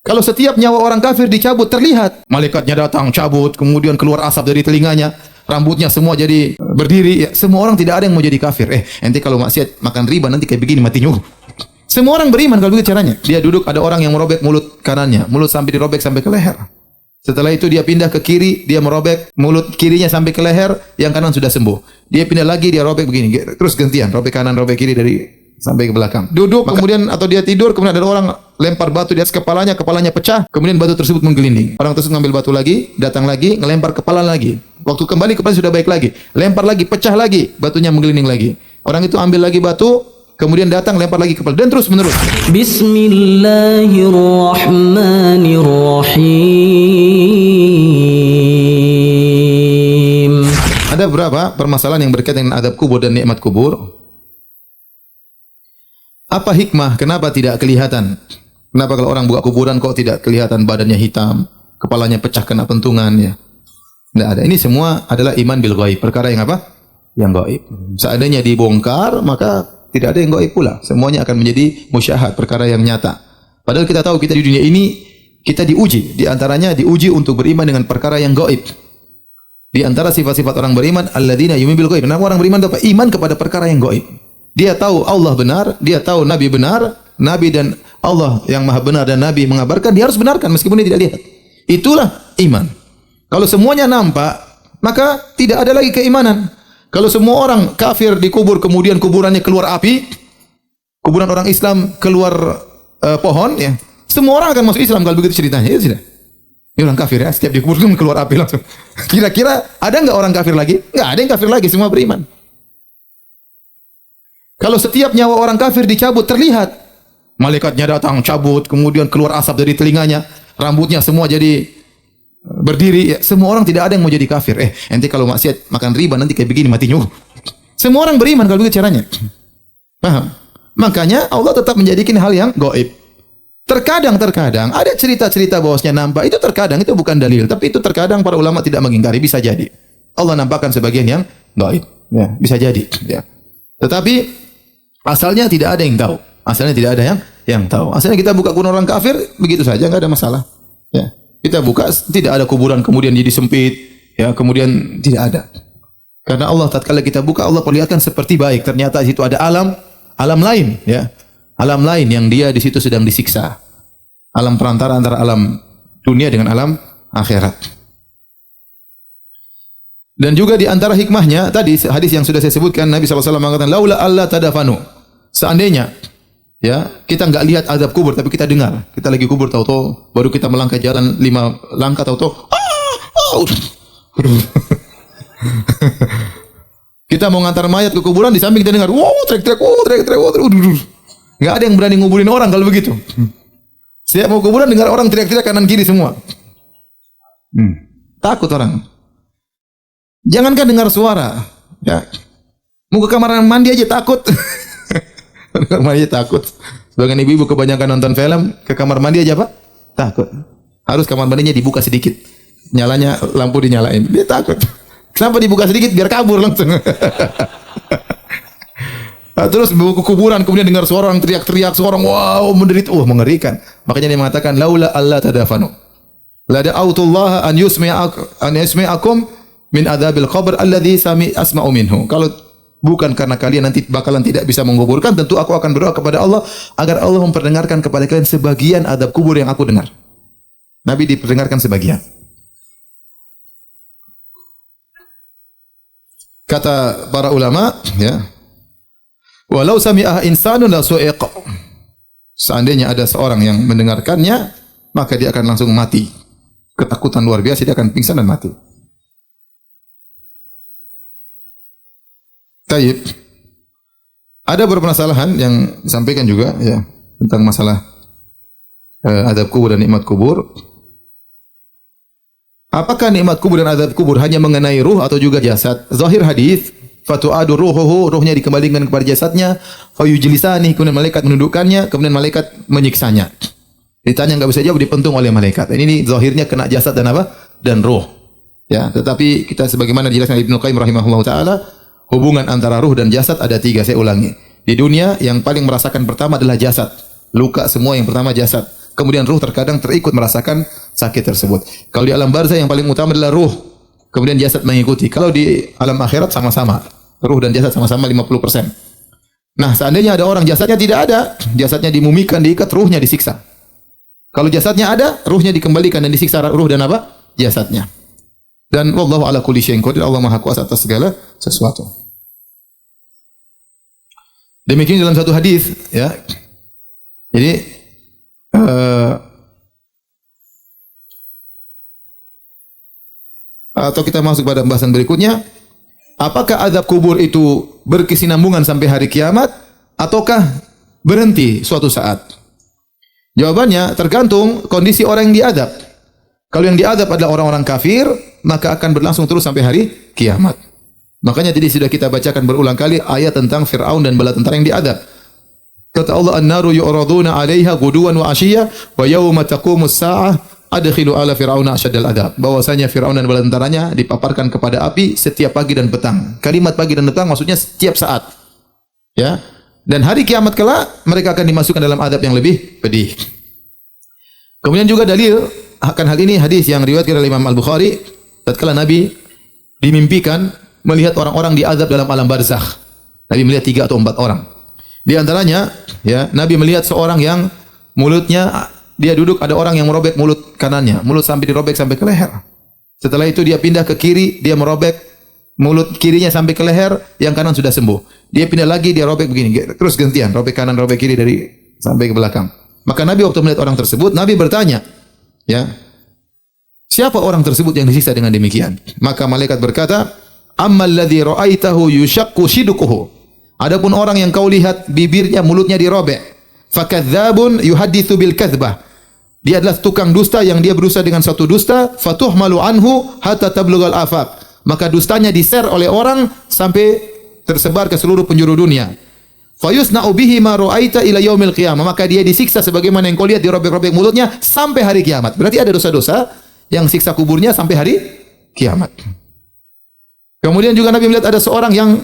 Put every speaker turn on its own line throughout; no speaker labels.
Kalau setiap nyawa orang kafir dicabut, terlihat malaikatnya datang, cabut, kemudian keluar asap dari telinganya, rambutnya semua jadi berdiri. Ya, semua orang tidak ada yang mau jadi kafir. Ente kalau maksiat makan riba nanti kayak begini matinya. Semua orang beriman kalau begitu caranya. Dia duduk, ada orang yang merobek mulut kanannya, mulut sampai dirobek sampai ke leher. Setelah itu dia pindah ke kiri, dia merobek mulut kirinya sampai ke leher, yang kanan sudah sembuh. Dia pindah lagi, dia robek begini, terus gantian, robek kanan, robek kiri dari sampai ke belakang. Duduk, kemudian atau dia tidur, kemudian ada orang lempar batu di atas kepalanya, kepalanya pecah, kemudian batu tersebut menggelinding. Orang tersebut ngambil batu lagi, datang lagi, ngelempar kepala lagi. Waktu kembali kepala sudah baik lagi, lempar lagi, pecah lagi, batunya menggelinding lagi. Orang itu ambil lagi batu, kemudian datang lempar lagi kepala dan terus menerus. Bismillahirrahmanirrahim. Ada beberapa permasalahan yang berkaitan dengan adab kubur dan nikmat kubur. Apa hikmah? Kenapa tidak kelihatan? Kenapa kalau orang buka kuburan kok tidak kelihatan badannya hitam, kepalanya pecah kena pentungan ya? Tidak ada. Ini semua adalah iman bil ghaib. Perkara yang apa? Yang gaib. Seandainya dibongkar, maka tidak ada yang gaib pula. Semuanya akan menjadi musyahad, perkara yang nyata. Padahal kita tahu kita di dunia ini kita diuji. Di antaranya diuji untuk beriman dengan perkara yang gaib. Di antara sifat-sifat orang beriman, alladzina yu'minuna bil ghaib. Kenapa orang beriman dapat iman kepada perkara yang gaib? Dia tahu Allah benar, dia tahu Nabi benar, Nabi dan Allah yang maha benar dan Nabi mengabarkan, dia harus benarkan meskipun dia tidak lihat. Itulah iman. Kalau semuanya nampak, maka tidak ada lagi keimanan. Kalau semua orang kafir dikubur, kemudian kuburannya keluar api, kuburan orang Islam keluar pohon, ya, semua orang akan masuk Islam kalau begitu ceritanya. Ya sudah. Ini orang kafir ya, setiap dikubur keluar api langsung. Kira-kira ada nggak orang kafir lagi? Nggak ada yang kafir lagi, semua beriman. Kalau setiap nyawa orang kafir dicabut, terlihat malaikatnya datang, cabut, kemudian keluar asap dari telinganya, rambutnya semua jadi berdiri. Ya, semua orang tidak ada yang mau jadi kafir. Ente kalau maksiat makan riba nanti kayak begini matinya. Semua orang beriman kalau begitu caranya. Paham? Makanya Allah tetap menjadikan hal yang gaib. Terkadang ada cerita-cerita bahwasanya nampak, itu terkadang itu bukan dalil, tapi itu terkadang para ulama tidak mengingkari, bisa jadi. Allah nampakkan sebagian yang gaib. Ya, bisa jadi, ya. Tetapi asalnya tidak ada yang tahu. Asalnya tidak ada yang tahu. Asalnya kita buka kuburan orang kafir begitu saja, enggak ada masalah. Ya. Kita buka tidak ada kuburan kemudian jadi sempit, ya, kemudian tidak ada. Karena Allah tatkala kita buka, Allah perlihatkan seperti baik, ternyata di situ ada alam lain, ya. Alam lain yang dia di situ sedang disiksa. Alam perantara antara alam dunia dengan alam akhirat. Dan juga di antara hikmahnya tadi hadis yang sudah saya sebutkan, Nabi SAW mengatakan laula alla tadafanu. Seandainya ya kita enggak lihat azab kubur tapi kita dengar. Kita lagi kubur tahu-tahu baru kita melangkah jalan 5 langkah tahu-tahu kita mau ngantar mayat ke kuburan, di samping kita dengar trek-trek. Enggak ada yang berani nguburin orang kalau begitu. Setiap mau kuburan dengar orang teriak-teriak kanan kiri semua. Takut orang. Jangankan dengar suara, ya. Mau ke kamar mandi aja takut. Kamar mandi aja takut. Sebagian ibu-ibu kebanyakan nonton film, ke kamar mandi aja apa? Takut. Harus kamar mandinya dibuka sedikit. Nyalanya lampu dinyalain. Dia takut. Kenapa dibuka sedikit? Biar kabur langsung. Terus ke kuburan, kemudian dengar suara orang teriak-teriak, suara orang wow menderit, mengerikan. Makanya dia mengatakan laula alla tadafanu. La da'autullaha an yusmi'akum min adzabil qabr alladzi asma'u minhu. Kalau bukan karena kalian nanti bakalan tidak bisa menguburkan, tentu aku akan berdoa kepada Allah agar Allah memperdengarkan kepada kalian sebagian adab kubur yang aku dengar. Nabi diperdengarkan sebagian. Kata para ulama, ya, walau sami'ah insanun la su'iq. Seandainya ada seorang yang mendengarkannya, maka dia akan langsung mati. Ketakutan luar biasa, dia akan pingsan dan mati. Taib. Ada bermasalahan yang disampaikan juga, ya, tentang masalah adab kubur dan nikmat kubur. Apakah nikmat kubur dan adab kubur hanya mengenai ruh atau juga jasad? Zahir hadis, fatu'adu ruhuhu, ruhnya dikembalikan kepada jasadnya, fayujlisani, kemudian malaikat menundukkannya, kemudian malaikat menyiksanya. Ditanya enggak bisa jawab, dipentung oleh malaikat. Ini zahirnya kena jasad dan apa? Dan ruh. Ya, tetapi kita sebagaimana dijelaskan Ibnu Qayyim rahimahullahu taala, hubungan antara ruh dan jasad ada 3, saya ulangi. Di dunia yang paling merasakan pertama adalah jasad. Luka semua yang pertama jasad. Kemudian ruh terkadang terikut merasakan sakit tersebut. Kalau di alam barzah yang paling utama adalah ruh. Kemudian jasad mengikuti. Kalau di alam akhirat sama-sama. Ruh dan jasad sama-sama 50%. Nah, seandainya ada orang jasadnya tidak ada, jasadnya dimumikan, diikat, ruhnya disiksa. Kalau jasadnya ada, ruhnya dikembalikan dan disiksa ruh dan apa? Jasadnya. Dan wallahu ala kulli syai'in qadir, Allah Maha Kuasa atas segala sesuatu. Demikian dalam satu hadis, ya. Jadi atau kita masuk pada pembahasan berikutnya, apakah azab kubur itu berkesinambungan sampai hari kiamat ataukah berhenti suatu saat? Jawabannya tergantung kondisi orang yang diadab. Kalau yang diadab adalah orang-orang kafir, maka akan berlangsung terus sampai hari kiamat. Makanya tadi sudah kita bacakan berulang kali ayat tentang Fir'aun dan bala tentara yang diadab. Kata Allah, "An-naru yu'raduna 'alaiha ghuduwan wa 'ashiyya wa yawma taqumus sa'ah adkhilu ala fir'auna asyaddal adab." Bahwasanya Firaun dan bala tentaranya dipaparkan kepada api setiap pagi dan petang. Kalimat pagi dan petang maksudnya setiap saat. Ya. Dan hari kiamat kelak mereka akan dimasukkan dalam adab yang lebih pedih. Kemudian juga dalil akan hal ini hadis yang riwayatkan oleh Imam Al-Bukhari tatkala Nabi dimimpikan melihat orang-orang diazab dalam alam barzakh. Nabi melihat 3 atau 4 orang. Di antaranya, ya, Nabi melihat seorang yang mulutnya dia duduk, ada orang yang merobek mulut kanannya, mulut sampai dirobek sampai ke leher. Setelah itu dia pindah ke kiri, dia merobek mulut kirinya sampai ke leher, yang kanan sudah sembuh. Dia pindah lagi, dia robek begini, terus gantian, robek kanan, robek kiri dari sampai ke belakang. Maka Nabi waktu melihat orang tersebut, Nabi bertanya, ya, siapa orang tersebut yang disiksa dengan demikian? Maka malaikat berkata, "Ammal ladzi ra'aitahu yushaqqu shiduquhu." Adapun orang yang kau lihat bibirnya, mulutnya dirobek, fakadzabun yuhadditsu bil kadzbah. Dia adalah tukang dusta yang dia berusaha dengan suatu dusta, fatuhmalu anhu hatta tablughal afaq. Maka dustanya di-share oleh orang sampai tersebar ke seluruh penjuru dunia. Fayusna'u bihi ma ra'aita ila yaumil qiyamah. Maka dia disiksa sebagaimana yang kau lihat dirobek-robek mulutnya sampai hari kiamat. Berarti ada dosa-dosa yang siksa kuburnya sampai hari kiamat. Kemudian juga Nabi melihat ada seorang yang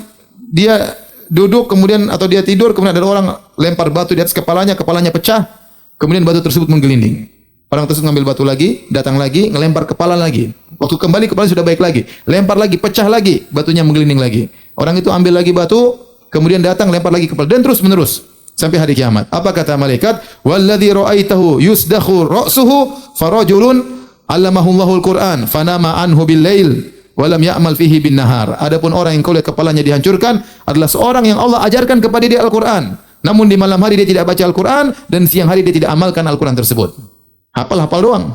dia duduk kemudian atau dia tidur, kemudian ada orang lempar batu di atas kepalanya, kepalanya pecah, kemudian batu tersebut menggelinding. Orang tersebut ngambil batu lagi, datang lagi, ngelempar kepala lagi. Waktu kembali kepala sudah baik lagi, lempar lagi, pecah lagi, batunya menggelinding lagi. Orang itu ambil lagi batu, kemudian datang lempar lagi kepala dan terus menerus sampai hari kiamat. Apa kata malaikat? Walladzi ra'aitahu yusdakhu ra'suhu farajulun allamahullahu al-Qur'an fanama anhu bil-lail walam ya'mal fihi bin nahar. Adapun orang yang kau lihat kepalanya dihancurkan adalah seorang yang Allah ajarkan kepada dia Al-Qur'an. Namun di malam hari dia tidak baca Al-Qur'an dan siang hari dia tidak amalkan Al-Qur'an tersebut. Hafal-hafal doang.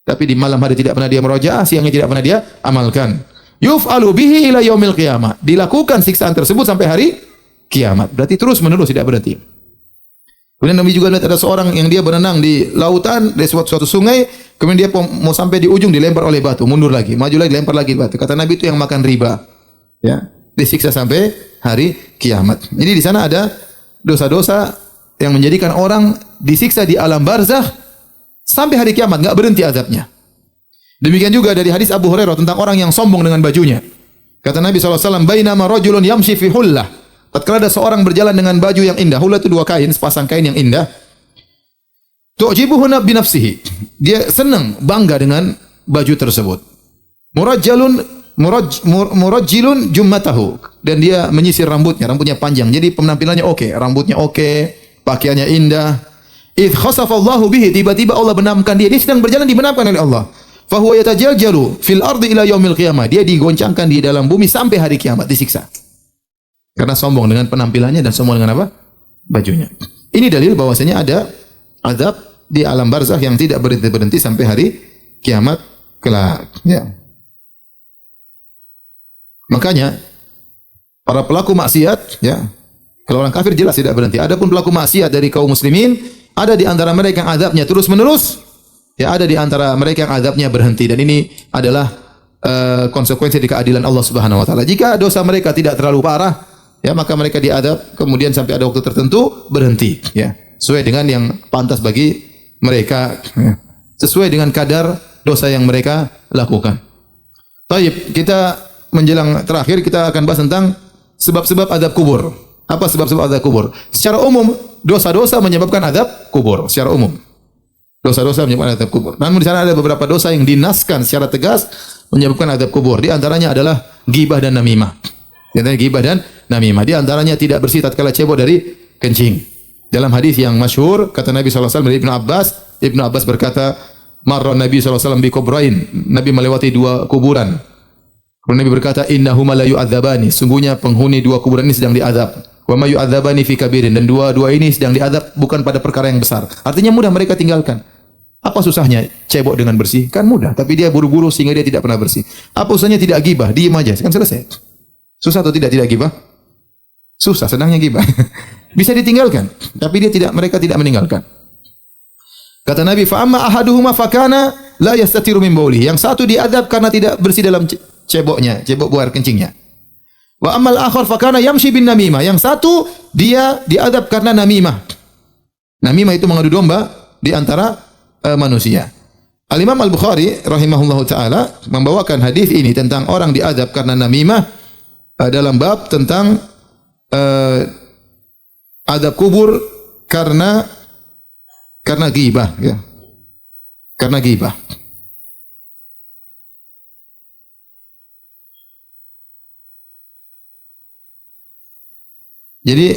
Tapi di malam hari tidak pernah dia merajaah, siangnya tidak pernah dia amalkan. Yuf'alu bihi ila yaumil qiyamah. Dilakukan siksaan tersebut sampai hari kiamat. Berarti terus menerus tidak berhenti. Kemudian Nabi juga lihat ada seorang yang dia berenang di lautan, di suatu sungai, kemudian dia mau sampai di ujung dilempar oleh batu, mundur lagi, maju lagi, dilempar lagi batu. Kata Nabi itu yang makan riba. Ya, disiksa sampai hari kiamat. Jadi di sana ada dosa-dosa yang menjadikan orang disiksa di alam barzakh sampai hari kiamat, enggak berhenti azabnya. Demikian juga dari hadis Abu Hurairah tentang orang yang sombong dengan bajunya. Kata Nabi SAW, "Bainama rajulun yamshi fi hullah." Tatkala ada seorang berjalan dengan baju yang indah. Hullah itu 2 kain, sepasang kain yang indah. Tu'jibuhu bi nafsihi. Dia senang, bangga dengan baju tersebut. Murajjilun jummatahu. Dan dia menyisir rambutnya panjang. Jadi penampilannya oke, rambutnya oke, pakaiannya indah. Idh khasafallahu bihi, tiba-tiba Allah benamkan dia. Dia sedang berjalan dibenamkan oleh Allah. Fahuwa yatajaljalu fil ardi ila yaumil qiyamah. Dia digoncangkan di dalam bumi sampai hari kiamat, disiksa. Karena sombong dengan penampilannya dan sombong dengan apa? Bajunya. Ini dalil bahwasanya ada azab di alam barzakh yang tidak berhenti-berhenti sampai hari kiamat kelak. Ya. Makanya para pelaku maksiat, ya, kalau orang kafir jelas tidak berhenti. Adapun pelaku maksiat dari kaum muslimin, ada di antara mereka yang azabnya terus-menerus, ya, ada di antara mereka yang azabnya berhenti. Dan ini adalah konsekuensi di keadilan Allah Subhanahu wa taala. Jika dosa mereka tidak terlalu parah, ya, maka mereka diadab kemudian sampai ada waktu tertentu berhenti, ya, sesuai dengan yang pantas bagi mereka, ya, sesuai dengan kadar dosa yang mereka lakukan. Baik, kita menjelang terakhir kita akan bahas tentang sebab-sebab azab kubur. Apa sebab-sebab azab kubur? Secara umum dosa-dosa menyebabkan azab kubur secara umum. Dosa-dosa menyebabkan azab kubur. Namun di sana ada beberapa dosa yang dinaskan secara tegas menyebabkan azab kubur. Di antaranya adalah ghibah dan namimah. Di antaranya ghibah dan namimah. Di antaranya tidak bersih tatkala cebok dari kencing. Dalam hadis yang masyhur kata Nabi sallallahu alaihi wasallam dari Ibnu Abbas berkata, "Marra Nabi sallallahu alaihi wasallam bi kubrain." Nabi melewati dua kuburan. Nabi berkata, "Innahuma la yu'adzabani." Sungguhnya penghuni dua kuburan ini sedang diazab. Wa ma yu'adzabani fi kabirin, dan dua-dua ini sedang diazab bukan pada perkara yang besar. Artinya mudah mereka tinggalkan. Apa susahnya cebok dengan bersih? Kan mudah, tapi dia buru-buru sehingga dia tidak pernah bersih. Apa usahanya tidak gibah? Diam aja, kan selesai. Susah atau tidak gibah? Susah, senangnya gibah. Bisa ditinggalkan, tapi mereka tidak meninggalkan. Kata Nabi, "Fa amma ahaduhuma fakana la yastatiru min bauli." Yang satu diadab karena tidak bersih dalam ceboknya, cebok buang kencingnya. Wa ammal akhar fakana yamshi bin namimah. Yang satu dia diadab karena namimah. Namimah itu mengadu domba di antara manusia. Al-Imam Al-Bukhari rahimahullahu taala membawakan hadis ini tentang orang diadab karena namimah dalam bab tentang adab kubur karena ghibah, ya. Karena ghibah. Jadi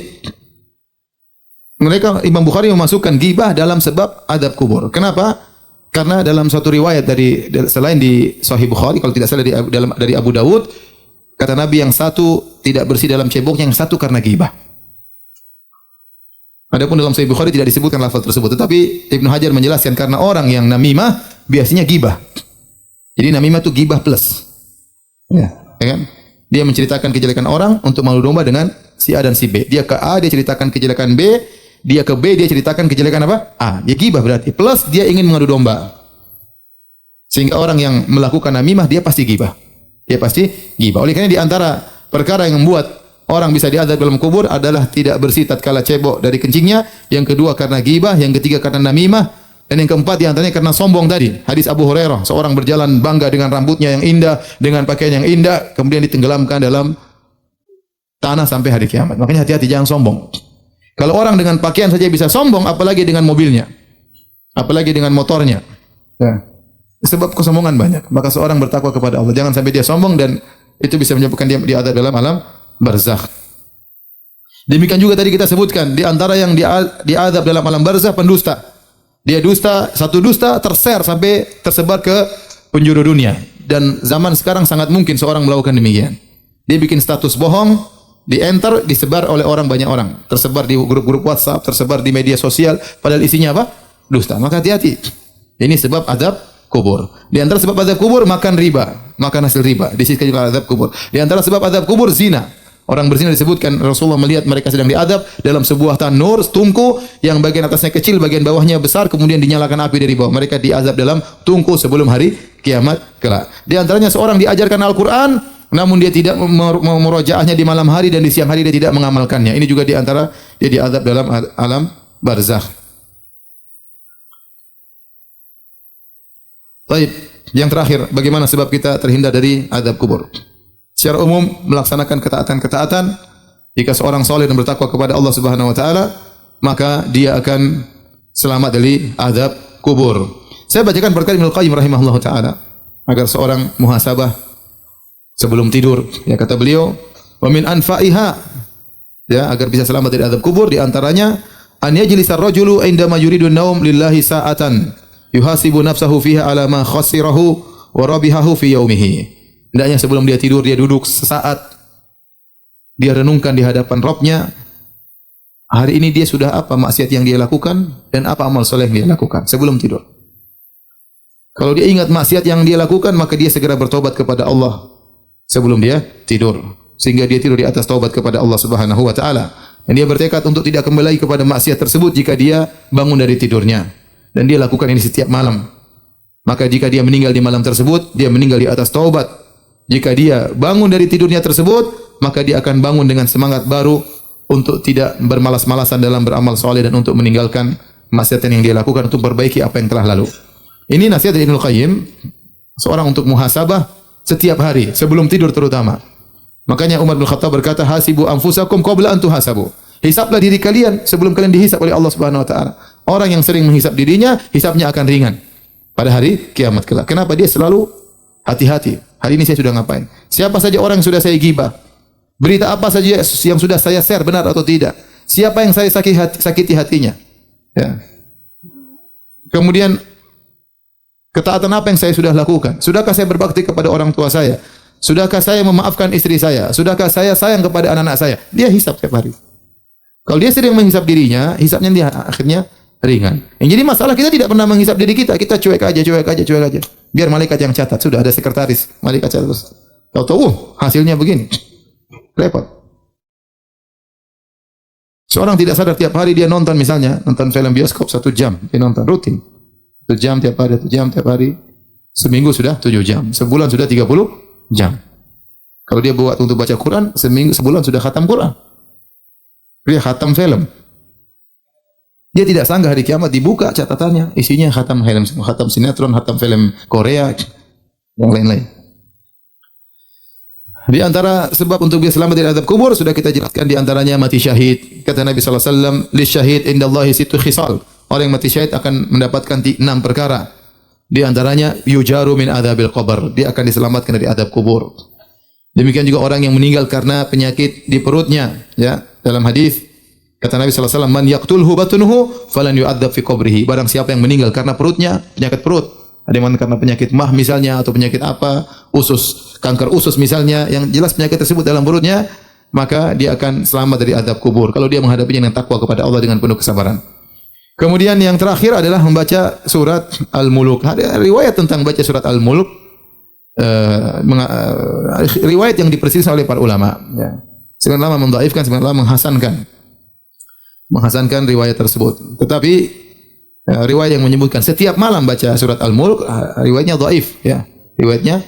mereka Imam Bukhari memasukkan ghibah dalam sebab adab kubur. Kenapa? Karena dalam suatu riwayat dari selain di Sahih Bukhari, kalau tidak salah dari Abu Dawud, kata Nabi yang satu tidak bersih dalam ceboknya, yang satu karena ghibah. Adapun dalam Sahih Bukhari tidak disebutkan lafaz tersebut, tetapi Ibnu Hajar menjelaskan karena orang yang namimah biasanya ghibah. Jadi namimah itu ghibah plus. Ya kan? Dia menceritakan kejelekan orang untuk malu domba dengan si A dan si B. Dia ke A, dia ceritakan kejelekan B. Dia ke B, dia ceritakan kejelekan apa? A. Ya ghibah berarti. Plus dia ingin mengadu domba. Sehingga orang yang melakukan namimah, dia pasti ghibah. Dia pasti ghibah. Oleh karena di antara perkara yang membuat orang bisa diazab dalam kubur adalah tidak bersih tatkala cebok dari kencingnya. Yang kedua karena ghibah. Yang ketiga karena namimah. Dan yang keempat di antaranya karena sombong tadi. Hadis Abu Hurairah. Seorang berjalan bangga dengan rambutnya yang indah, dengan pakaian yang indah, kemudian ditenggelamkan dalam tanah sampai hari kiamat. Makanya hati-hati, jangan sombong. Kalau orang dengan pakaian saja bisa sombong, apalagi dengan mobilnya, apalagi dengan motornya. Ya. Sebab kesombongan banyak. Maka seorang bertakwa kepada Allah. Jangan sampai dia sombong dan itu bisa menyebabkan dia diazab dalam alam barzakh. Demikian juga tadi kita sebutkan di antara yang diazab dalam alam barzakh pendusta. Dia dusta, satu dusta terser sampai tersebar ke penjuru dunia. Dan zaman sekarang sangat mungkin seorang melakukan demikian. Dia bikin status bohong, di-enter, disebar oleh banyak orang. Tersebar di grup-grup WhatsApp, tersebar di media sosial, padahal isinya apa? Dusta. Maka hati-hati. Ini sebab azab kubur. Di antara sebab azab kubur makan riba, makan hasil riba. Disebutkan juga azab kubur. Di antara sebab azab kubur zina. Orang berzina disebutkan Rasulullah melihat mereka sedang diadab dalam sebuah tanur tungku yang bagian atasnya kecil, bagian bawahnya besar, kemudian dinyalakan api dari bawah. Mereka diazab dalam tungku sebelum hari kiamat kelak. Di antaranya seorang diajarkan Al-Qur'an namun dia tidak memurojaahnya di malam hari dan di siang hari dia tidak mengamalkannya. Ini juga di antara dia diazab dalam alam barzakh. Baik, yang terakhir, bagaimana sebab kita terhindar dari azab kubur? Secara umum melaksanakan ketaatan-ketaatan. Jika seorang saleh dan bertakwa kepada Allah Subhanahu wa taala, maka dia akan selamat dari azab kubur. Saya bacakan perkataan Ibnu Qayyim rahimahullahu taala agar seorang muhasabah sebelum tidur. Ya, kata beliau, "Wa min anfa'iha", ya, agar bisa selamat dari azab kubur di antaranya an yajlisar rajulu indama yuridu an-naum lillahi sa'atan yuhasibu nafsahu fiha ala ma khasirahu wa rabihahu fi yaumihi. Hendaknya sebelum dia tidur dia duduk sesaat, dia renungkan di hadapan Rabb-nya hari ini dia sudah apa maksiat yang dia lakukan dan apa amal soleh yang dia lakukan sebelum tidur. Kalau dia ingat maksiat yang dia lakukan, maka dia segera bertobat kepada Allah sebelum dia tidur, sehingga dia tidur di atas taubat kepada Allah Subhanahu wa taala. Dan dia bertekad untuk tidak kembali kepada maksiat tersebut jika dia bangun dari tidurnya. Dan dia lakukan ini setiap malam. Maka jika dia meninggal di malam tersebut, dia meninggal di atas taubat. Jika dia bangun dari tidurnya tersebut, maka dia akan bangun dengan semangat baru untuk tidak bermalas-malasan dalam beramal soleh dan untuk meninggalkan maksiat yang dia lakukan untuk perbaiki apa yang telah lalu. Ini nasihat dari Ibnu Qayyim, seorang untuk muhasabah setiap hari sebelum tidur terutama. Makanya Umar bin Khattab berkata, "Hasibu anfusakum qabla an tuhasabu." Hisablah diri kalian sebelum kalian dihisab oleh Allah Subhanahu wa taala. Orang yang sering menghisap dirinya, hisapnya akan ringan pada hari kiamat kelak. Kenapa? Dia selalu hati-hati. Hari ini saya sudah ngapain? Siapa saja orang yang sudah saya gibah? Berita apa saja yang sudah saya share, benar atau tidak? Siapa yang saya sakiti hatinya? Ya. Kemudian ketaatan apa yang saya sudah lakukan? Sudahkah saya berbakti kepada orang tua saya? Sudahkah saya memaafkan istri saya? Sudahkah saya sayang kepada anak-anak saya? Dia hisap setiap hari. Kalau dia sering menghisap dirinya, hisapnya dia akhirnya ringan. Yang jadi masalah kita tidak pernah menghisap diri kita. Kita cuek aja. Biar malaikat yang catat. Sudah ada sekretaris, malaikat catat terus. Tahu-tahu hasilnya begini. Repot. Seorang tidak sadar tiap hari dia nonton, misalnya nonton film bioskop 1 jam, dia nonton rutin. 1 jam tiap hari, 1 jam tiap hari. Seminggu sudah 7 jam, sebulan sudah 30 jam. Kalau dia buat untuk baca Quran, sebulan sudah khatam Quran. Dia khatam film. Dia tidak sangka hari kiamat dibuka catatannya, isinya khatam film, khatam sinetron, khatam film Korea, yang lain-lain. Di antara sebab untuk dia selamat dari azab kubur sudah kita jelaskan, di antaranya mati syahid. Kata Nabi sallallahu alaihi wasallam, "Lisyahid indallahi sittu khisal." Orang yang mati syahid akan mendapatkan 6 perkara. Di antaranya yujaru min adzabil qabr, dia akan diselamatkan dari azab kubur. Demikian juga orang yang meninggal karena penyakit di perutnya, ya. Dalam hadis kata Nabi sallallahu alaihi wasallam, "Man yaqtulhu batnuhu falan yu'adzab fi qabrihi." Barang siapa yang meninggal karena perutnya, penyakit perut, ada yang karena penyakit mah misalnya, atau penyakit apa, usus, kanker usus misalnya, yang jelas penyakit tersebut dalam perutnya, maka dia akan selamat dari azab kubur kalau dia menghadapinya dengan takwa kepada Allah dengan penuh kesabaran. Kemudian yang terakhir adalah membaca surat Al-Muluk. Ada riwayat tentang baca surat Al-Muluk, riwayat yang diperselisih oleh para ulama. Ya. Sebagian ulama mendhaifkan, sebagian ulama menghasankan riwayat tersebut. Tetapi riwayat yang menyebutkan setiap malam baca surat Al-Mulk, riwayatnya dhaif, ya. Riwayatnya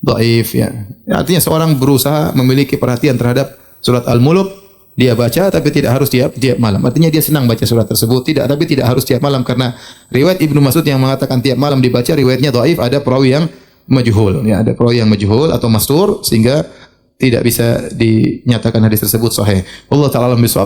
dhaif, ya. Artinya seorang berusaha memiliki perhatian terhadap surat Al-Mulk, dia baca tapi tidak harus tiap malam. Artinya dia senang baca surat tersebut, tapi tidak harus tiap malam, karena riwayat Ibnu Mas'ud yang mengatakan tiap malam dibaca, riwayatnya dhaif, ada perawi yang majhul, ya, ada perawi yang majhul atau mastur, sehingga tidak bisa dinyatakan hadis tersebut sahih. Allah taala alam bisawab.